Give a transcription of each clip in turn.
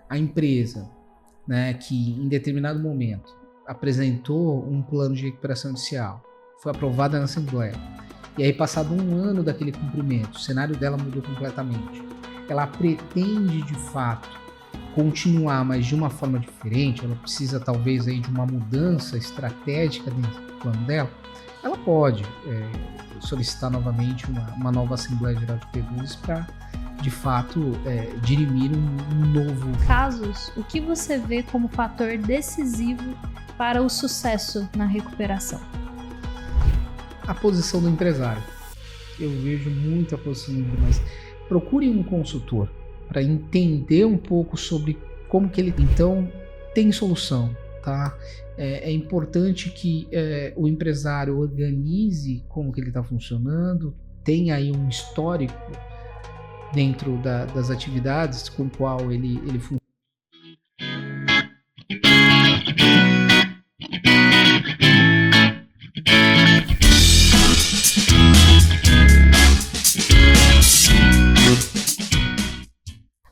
a empresa, né, que em determinado momento apresentou um plano de recuperação judicial, foi aprovada na Assembleia, e aí passado um ano daquele cumprimento, o cenário dela mudou completamente. Ela pretende, de fato, continuar, mas de uma forma diferente, ela precisa talvez aí de uma mudança estratégica dentro do plano dela, ela pode solicitar novamente uma nova Assembleia Geral de Credores para, de fato, dirimir um novo... Casos, o que você vê como fator decisivo para o sucesso na recuperação? A posição do empresário. Eu vejo muito a posição do empresário, mas procure um consultor para entender um pouco sobre como que ele... Então, tem solução, tá? É importante que o empresário organize como que ele está funcionando, tenha aí um histórico dentro das atividades com o qual ele funciona.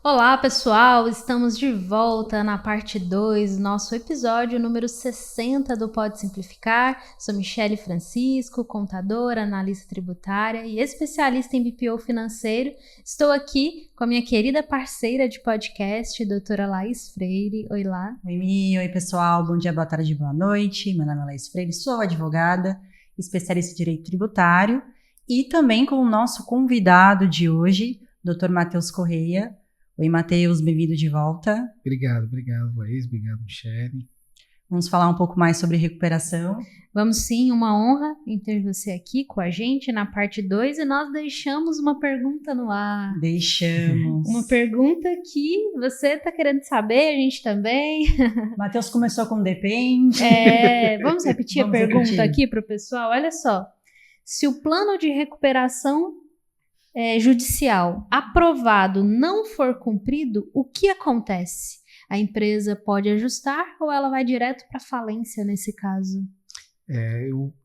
Olá pessoal, estamos de volta na parte 2, nosso episódio número 60 do Pode Simplificar. Sou Michele Francisco, contadora, analista tributária e especialista em BPO financeiro. Estou aqui com a minha querida parceira de podcast, doutora Laís Freire. Oi, Lá. Oi, Mi. Oi, pessoal. Bom dia, boa tarde, boa noite. Meu nome é Laís Freire, sou advogada, especialista em direito tributário e também com o nosso convidado de hoje, Dr. Matheus Correia. Oi, Matheus, bem-vindo de volta. Obrigado, Laís, obrigado, Michele. Vamos falar um pouco mais sobre recuperação. Vamos sim, uma honra em ter você aqui com a gente na parte 2 e nós deixamos uma pergunta no ar. Deixamos. Uma pergunta que você está querendo saber, a gente também. Matheus começou com depende. Vamos repetir a pergunta aqui para o pessoal? Olha só, se o plano de recuperação judicial aprovado não for cumprido, o que acontece? A empresa pode ajustar ou ela vai direto para falência nesse caso?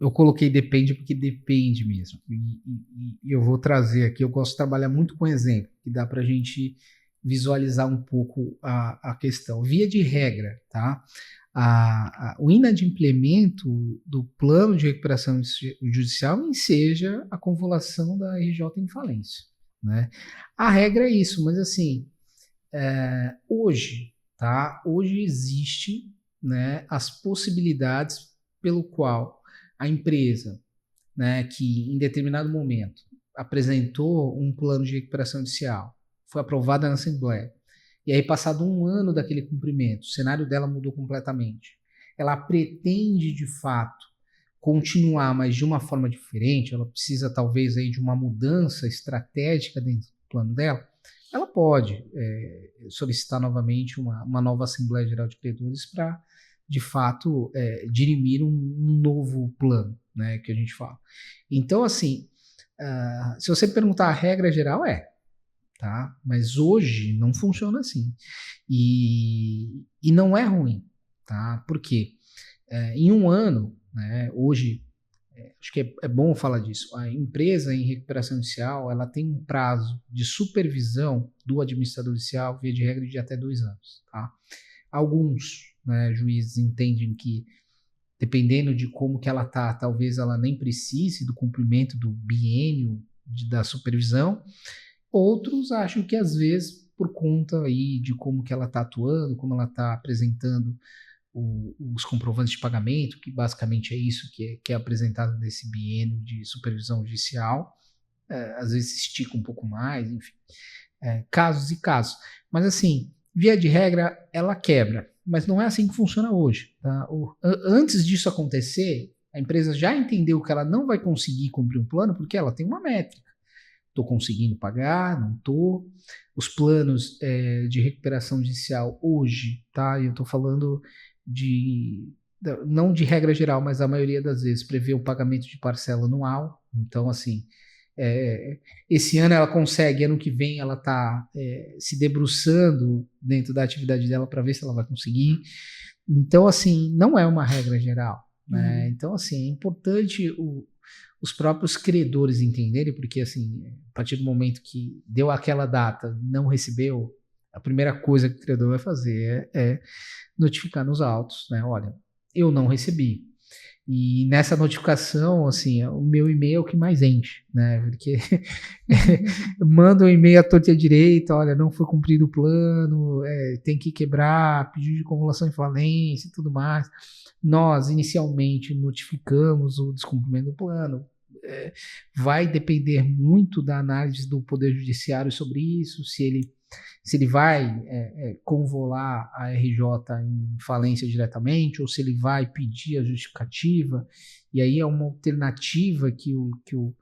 Eu coloquei depende porque depende mesmo. E eu vou trazer aqui, eu gosto de trabalhar muito com exemplo, que dá para a gente visualizar um pouco a questão. Via de regra, tá? O inadimplemento do plano de recuperação judicial enseja a convolução da RJ em falência, né? A regra é isso, mas assim, hoje existe, né, as possibilidades pelo qual a empresa, né, que em determinado momento apresentou um plano de recuperação judicial, foi aprovada na Assembleia, e aí, passado um ano daquele cumprimento, o cenário dela mudou completamente. Ela pretende, de fato, continuar, mas de uma forma diferente, ela precisa talvez aí de uma mudança estratégica dentro do plano dela, ela pode solicitar novamente uma nova Assembleia Geral de Credores para, de fato, dirimir um novo plano, né, que a gente fala. Então, assim, se você perguntar a regra geral, tá? Mas hoje não funciona assim. E não é ruim, tá? Por quê? Em um ano, né, hoje, acho que é bom falar disso, a empresa em recuperação judicial, ela tem um prazo de supervisão do administrador judicial, via de regra, de até 2 anos, tá? Alguns, né, juízes entendem que, dependendo de como que ela tá, talvez ela nem precise do cumprimento do biênio da supervisão. Outros acham que, às vezes, por conta aí de como que ela está atuando, como ela está apresentando os comprovantes de pagamento, que basicamente é isso que é apresentado nesse biênio de supervisão judicial, às vezes estica um pouco mais, enfim, casos e casos. Mas, assim, via de regra, ela quebra, mas não é assim que funciona hoje, tá? Antes disso acontecer, a empresa já entendeu que ela não vai conseguir cumprir um plano porque ela tem uma métrica. Estou conseguindo pagar, não estou. Os planos de recuperação judicial hoje, tá? Eu estou falando não de regra geral, mas a maioria das vezes prevê o pagamento de parcela anual. Então, assim, esse ano ela consegue, ano que vem ela está se debruçando dentro da atividade dela para ver se ela vai conseguir. Então, assim, não é uma regra geral, né? Então, assim, é importante os próprios credores entenderem, porque, assim, a partir do momento que deu aquela data, não recebeu, A primeira coisa que o credor vai fazer é notificar nos autos, né? Olha, eu não recebi. E nessa notificação, assim, o meu e-mail é o que mais enche, né? Porque manda um e-mail à torta e à direita, olha, não foi cumprido o plano, tem que quebrar, pedido de convolução em falência e tudo mais. Nós, inicialmente, notificamos o descumprimento do plano. Vai depender muito da análise do Poder Judiciário sobre isso, se ele vai convolar a RJ em falência diretamente, ou se ele vai pedir a justificativa, e aí é uma alternativa que o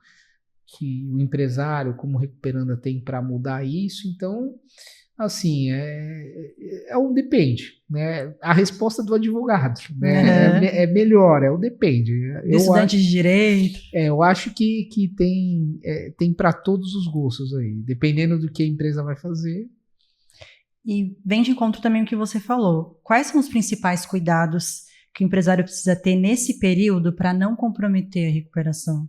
empresário, como recuperanda, tem para mudar isso. Então, assim, depende, né? A resposta do advogado, né? É melhor, depende. Estudante de direito. Eu acho que tem para todos os gostos aí, dependendo do que a empresa vai fazer. E vem de encontro também o que você falou. Quais são os principais cuidados que o empresário precisa ter nesse período para não comprometer a recuperação?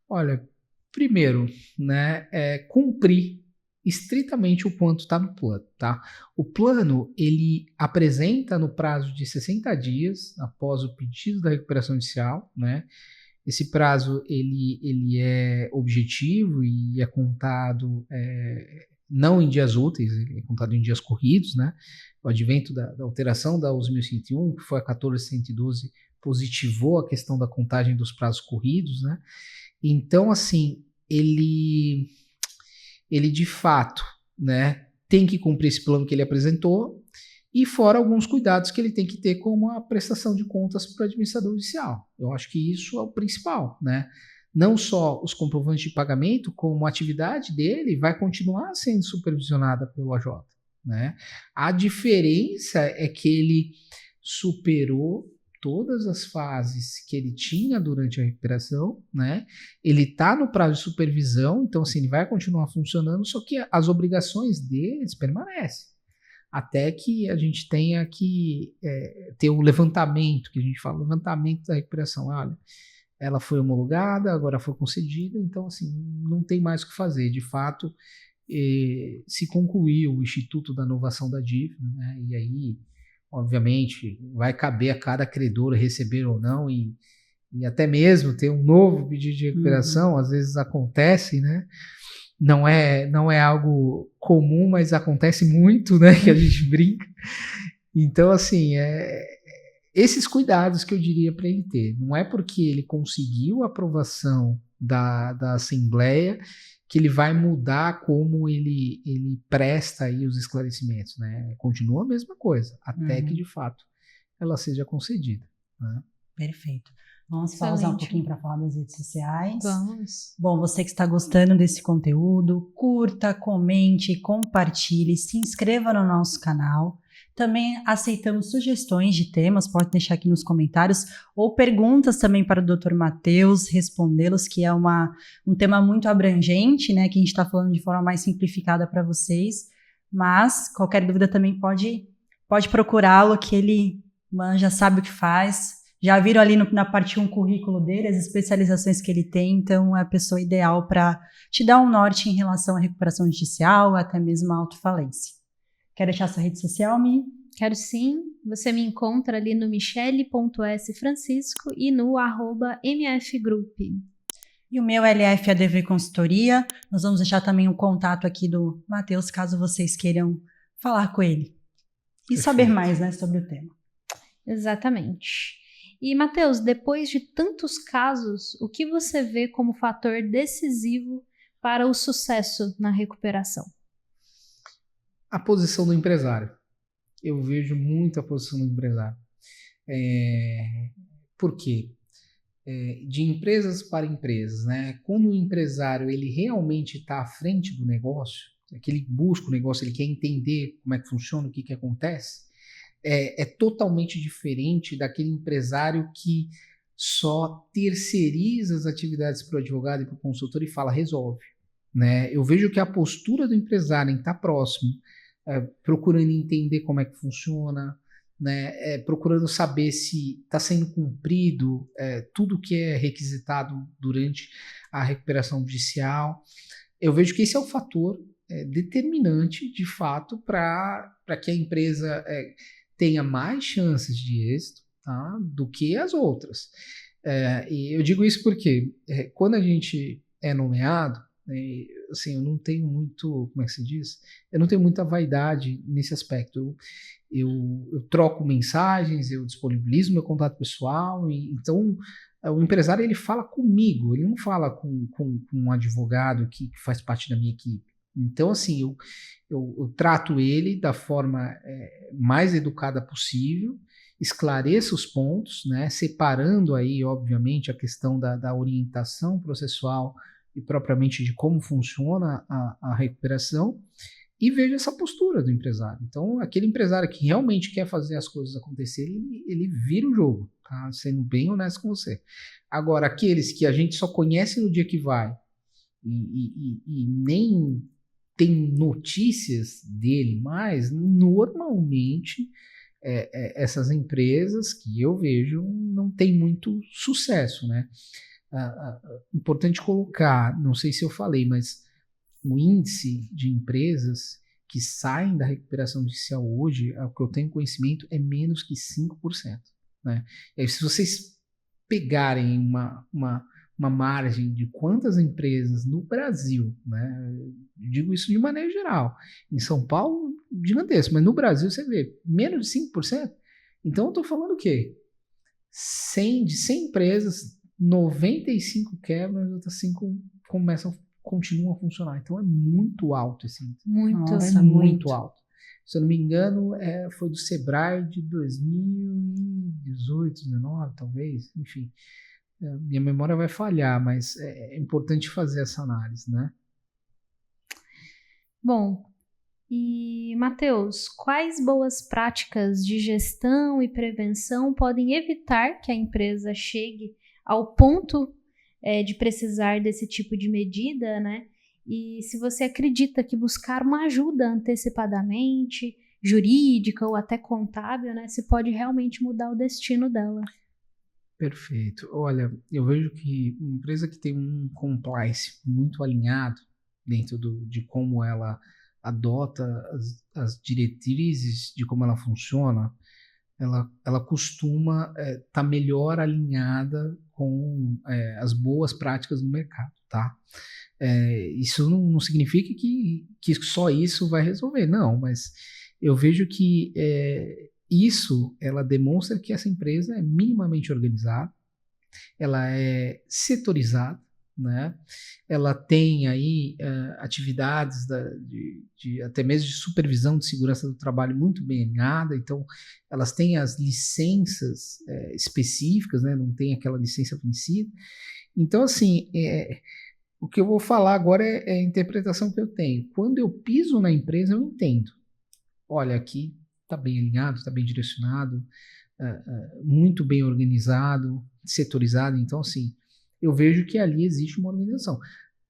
Olha, primeiro, né, cumprir estritamente o quanto está no plano, tá? O plano, ele apresenta no prazo de 60 dias, após o pedido da recuperação judicial, né? Esse prazo, ele é objetivo e é contado não em dias úteis, ele é contado em dias corridos, né? O advento da alteração da 11.101, que foi a 14.112, positivou a questão da contagem dos prazos corridos, né? Então, assim, ele de fato, né, tem que cumprir esse plano que ele apresentou, e fora alguns cuidados que ele tem que ter, como a prestação de contas para o administrador judicial. Eu acho que isso é o principal, né? Não só os comprovantes de pagamento, como a atividade dele vai continuar sendo supervisionada pelo AJ, né? A diferença é que ele superou todas as fases que ele tinha durante a recuperação, né? Ele está no prazo de supervisão, então assim, ele vai continuar funcionando, só que as obrigações deles permanecem, até que a gente tenha que ter o levantamento, que a gente fala, levantamento da recuperação. Olha, ela foi homologada, agora foi concedida, então assim, não tem mais o que fazer. De fato, se concluiu o Instituto da Novação da Dívida, né? E aí, obviamente, vai caber a cada credor receber ou não, e até mesmo ter um novo pedido de recuperação, às vezes acontece, né? Não é algo comum, mas acontece muito, né? Que a gente brinca. Então, assim, esses cuidados que eu diria para ele ter. Não é porque ele conseguiu a aprovação da Assembleia que ele vai mudar como ele presta aí os esclarecimentos, né? Continua a mesma coisa, até que, de fato, ela seja concedida, né? Perfeito. Vamos pausar um pouquinho para falar das redes sociais. Vamos. Bom, você que está gostando desse conteúdo, curta, comente, compartilhe, se inscreva no nosso canal. Também aceitamos sugestões de temas, pode deixar aqui nos comentários, ou perguntas também para o Dr. Matheus, respondê-los, que é um tema muito abrangente, né, que a gente está falando de forma mais simplificada para vocês, mas qualquer dúvida também pode procurá-lo, que ele já sabe o que faz. Já viram ali na parte 1 currículo dele, as especializações que ele tem, então é a pessoa ideal para te dar um norte em relação à recuperação judicial, até mesmo à autofalência. Quer deixar sua rede social, Mi? Quero sim. Você me encontra ali no michele.sfrancisco e no @mfgroup. E o meu LF ADV Consultoria. Nós vamos deixar também o contato aqui do Matheus, caso vocês queiram falar com ele e saber mais, né, sobre o tema. Exatamente. E, Matheus, depois de tantos casos, o que você vê como fator decisivo para o sucesso na recuperação? A posição do empresário. Eu vejo muito a posição do empresário. Por quê? De empresas para empresas, né? Quando o empresário ele realmente está à frente do negócio, que ele busca o negócio, ele quer entender como é que funciona, o que acontece, é totalmente diferente daquele empresário que só terceiriza as atividades para o advogado e para o consultor e fala, resolve, né? Eu vejo que a postura do empresário em estar próximo, procurando entender como é que funciona, né? Procurando saber se está sendo cumprido tudo que é requisitado durante a recuperação judicial. Eu vejo que esse é o fator determinante, de fato, para que a empresa tenha mais chances de êxito, tá, do que as outras. E eu digo isso porque quando a gente é nomeado, assim, eu não tenho muito, como é que se diz? Eu não tenho muita vaidade nesse aspecto. Eu troco mensagens, eu disponibilizo meu contato pessoal, então o empresário ele fala comigo, ele não fala com um advogado que faz parte da minha equipe. Então, assim, eu trato ele da forma mais educada possível, esclareço os pontos, né, separando aí, obviamente, a questão da orientação processual e propriamente de como funciona a recuperação, e vejo essa postura do empresário. Então, aquele empresário que realmente quer fazer as coisas acontecerem, ele vira o jogo, tá? Sendo bem honesto com você. Agora, aqueles que a gente só conhece no dia que vai e nem tem notícias dele mais, normalmente essas empresas que eu vejo não tem muito sucesso, né? Importante colocar, não sei se eu falei, mas o índice de empresas que saem da recuperação judicial hoje, o que eu tenho conhecimento, é menos que 5%. Né? E aí, se vocês pegarem uma margem de quantas empresas no Brasil, né, digo isso de maneira geral, em São Paulo, gigantesco, mas no Brasil você vê menos de 5%. Então eu estou falando o quê? De 100 empresas, 95 quebram, as outras 5 continuam a funcionar. Então é muito alto esse índice. Muito. Muito alto. Se eu não me engano, foi do Sebrae de 2018, 2019, talvez, enfim. Minha memória vai falhar, mas é importante fazer essa análise, né? Bom, e Matheus, quais boas práticas de gestão e prevenção podem evitar que a empresa chegue ao ponto de precisar desse tipo de medida, né? E se você acredita que buscar uma ajuda antecipadamente, jurídica ou até contábil, né, se pode realmente mudar o destino dela. Perfeito. Olha, eu vejo que uma empresa que tem um compliance muito alinhado dentro de como ela adota as diretrizes de como ela funciona, ela costuma estar melhor alinhada com as boas práticas do mercado, tá? Isso não significa que só isso vai resolver, não, mas eu vejo que ela demonstra que essa empresa é minimamente organizada, ela é setorizada, né? Ela tem aí atividades até mesmo de supervisão de segurança do trabalho muito bem alinhada, então elas têm as licenças específicas, né? Não tem aquela licença vencida. Então, assim, o que eu vou falar agora é a interpretação que eu tenho. Quando eu piso na empresa, eu entendo. Olha, aqui está bem alinhado, está bem direcionado, muito bem organizado, setorizado. Então, assim, eu vejo que ali existe uma organização.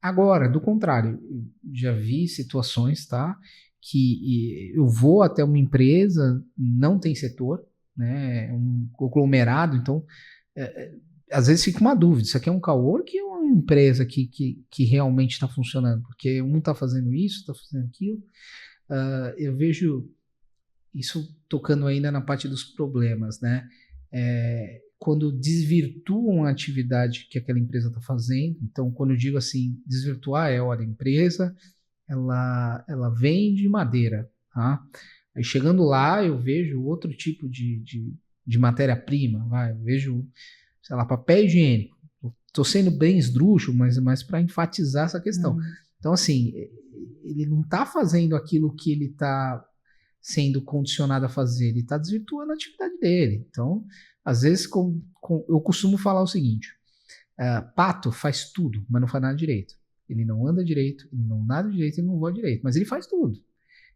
Agora, do contrário, eu já vi situações, tá, que eu vou até uma empresa, não tem setor, né, um conglomerado, então, às vezes fica uma dúvida, isso aqui é um coworking ou uma empresa que realmente está funcionando? Porque um está fazendo isso, está fazendo aquilo. Eu vejo isso tocando ainda na parte dos problemas, né? Quando desvirtuam a atividade que aquela empresa está fazendo. Então, quando eu digo assim, desvirtuar olha, a empresa, ela vende madeira, tá? Aí chegando lá, eu vejo outro tipo de matéria-prima, eu vejo, sei lá, papel higiênico. Estou sendo bem esdrúxulo, mas para enfatizar essa questão. Então, assim, ele não está fazendo aquilo que ele está sendo condicionado a fazer, ele está desvirtuando a atividade dele. Então, às vezes, eu costumo falar o seguinte, pato faz tudo, mas não faz nada direito. Ele não anda direito, ele não nada direito, ele não voa direito, mas ele faz tudo.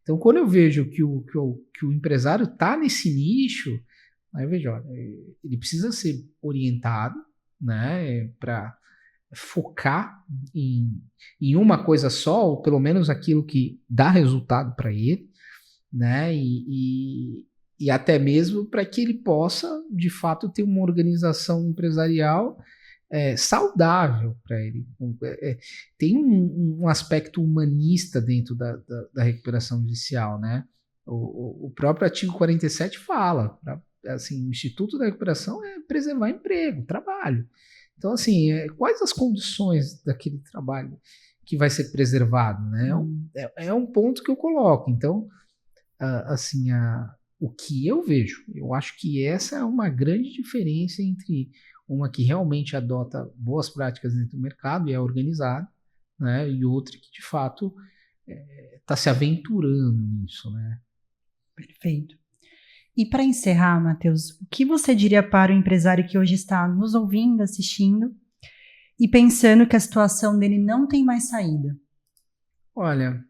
Então, quando eu vejo que o empresário está nesse nicho, aí eu vejo, olha, ele precisa ser orientado, né, para focar em uma coisa só, ou pelo menos aquilo que dá resultado para ele, né, e até mesmo para que ele possa, de fato, ter uma organização empresarial saudável para ele. Tem um aspecto humanista dentro da recuperação judicial, né? O próprio artigo 47 fala, assim, o Instituto da Recuperação é preservar emprego, trabalho. Então, assim, quais as condições daquele trabalho que vai ser preservado, né? É um ponto que eu coloco. Então, assim, o que eu vejo, eu acho que essa é uma grande diferença entre uma que realmente adota boas práticas dentro do mercado e é organizada, né? E outra que, de fato, está se aventurando nisso, né? Perfeito. E para encerrar, Matheus, o que você diria para o empresário que hoje está nos ouvindo, assistindo e pensando que a situação dele não tem mais saída? Olha,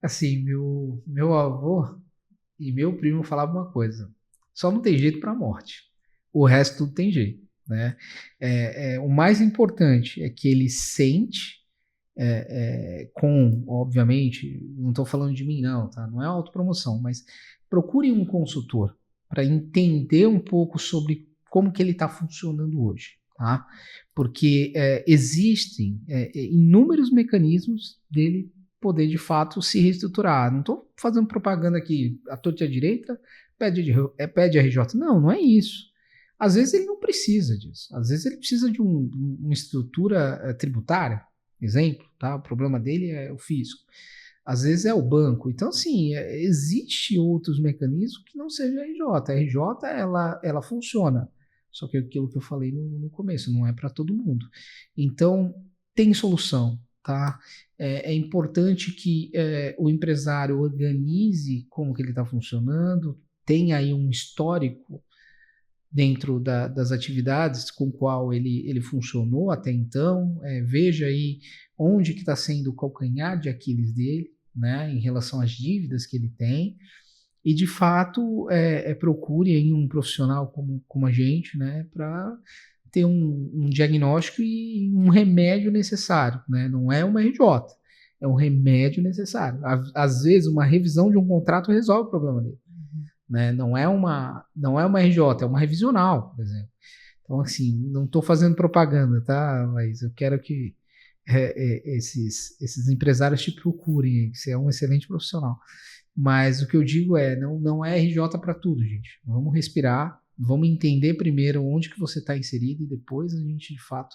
assim, meu avô e meu primo falavam uma coisa: só não tem jeito para a morte, o resto tudo tem jeito, né? O mais importante é que ele sente, obviamente, não estou falando de mim não, tá? Não é autopromoção, mas procure um consultor para entender um pouco sobre como que ele está funcionando hoje, tá? Porque existem inúmeros mecanismos dele poder de fato se reestruturar. Não estou fazendo propaganda aqui à torta e à direita, pede RJ. Não é isso. Às vezes ele não precisa disso. Às vezes ele precisa de uma estrutura tributária, exemplo, tá? O problema dele é o fisco. Às vezes é o banco. Então, assim, existe outros mecanismos que não seja a RJ. A RJ, ela funciona. Só que aquilo que eu falei no começo, não é para todo mundo. Então, tem solução, tá? É importante que o empresário organize como que ele está funcionando, tenha aí um histórico dentro das atividades com o qual ele funcionou até então, veja aí onde que está sendo o calcanhar de Aquiles dele, né, em relação às dívidas que ele tem, e de fato procure aí um profissional como a gente, né, para ter um diagnóstico e um remédio necessário, né, não é uma RJ, é um remédio necessário. Às vezes uma revisão de um contrato resolve o problema dele. Né? Não é uma RJ, é uma revisional, por exemplo. Então, assim, não estou fazendo propaganda, tá? Mas eu quero que esses empresários te procurem, que você é um excelente profissional. Mas o que eu digo não é RJ para tudo, gente. Vamos respirar, vamos entender primeiro onde que você está inserido e depois a gente, de fato,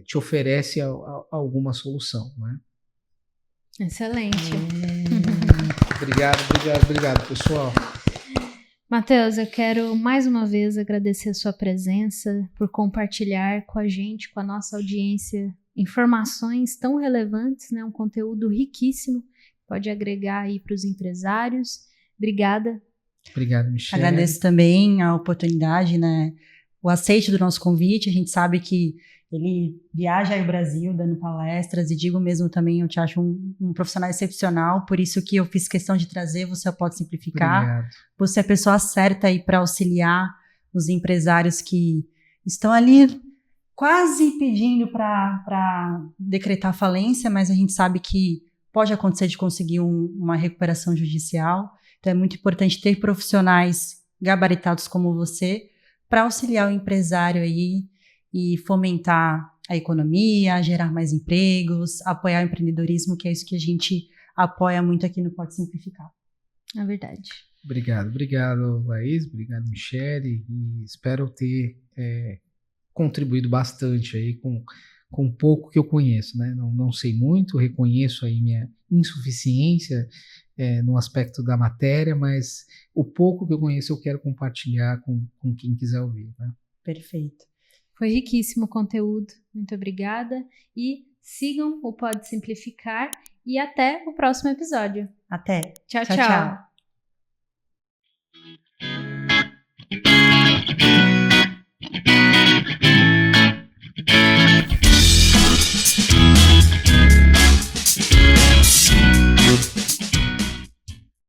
te oferece alguma solução, né? Excelente. Obrigado, pessoal. Matheus, eu quero mais uma vez agradecer a sua presença, por compartilhar com a gente, com a nossa audiência, informações tão relevantes, né? Um conteúdo riquíssimo, pode agregar aí para os empresários. Obrigada. Obrigado, Michele. Agradeço também a oportunidade, né? O aceite do nosso convite. A gente sabe que ele viaja ao Brasil dando palestras e digo mesmo também, eu te acho um profissional excepcional, por isso que eu fiz questão de trazer você Pode Simplificar. Obrigado. Você é a pessoa certa aí para auxiliar os empresários que estão ali quase pedindo para decretar falência, mas a gente sabe que pode acontecer de conseguir uma recuperação judicial. Então é muito importante ter profissionais gabaritados como você para auxiliar o empresário aí e fomentar a economia, gerar mais empregos, apoiar o empreendedorismo, que é isso que a gente apoia muito aqui no Pode Simplificar. É verdade. Obrigado, Laís, obrigado, Michele, e espero ter contribuído bastante aí com o pouco que eu conheço, né? Não sei muito, reconheço aí minha insuficiência no aspecto da matéria, mas o pouco que eu conheço eu quero compartilhar com quem quiser ouvir, né? Perfeito. Foi riquíssimo o conteúdo, muito obrigada Sigam o Pode Simplificar e até o próximo episódio. Até. Tchau.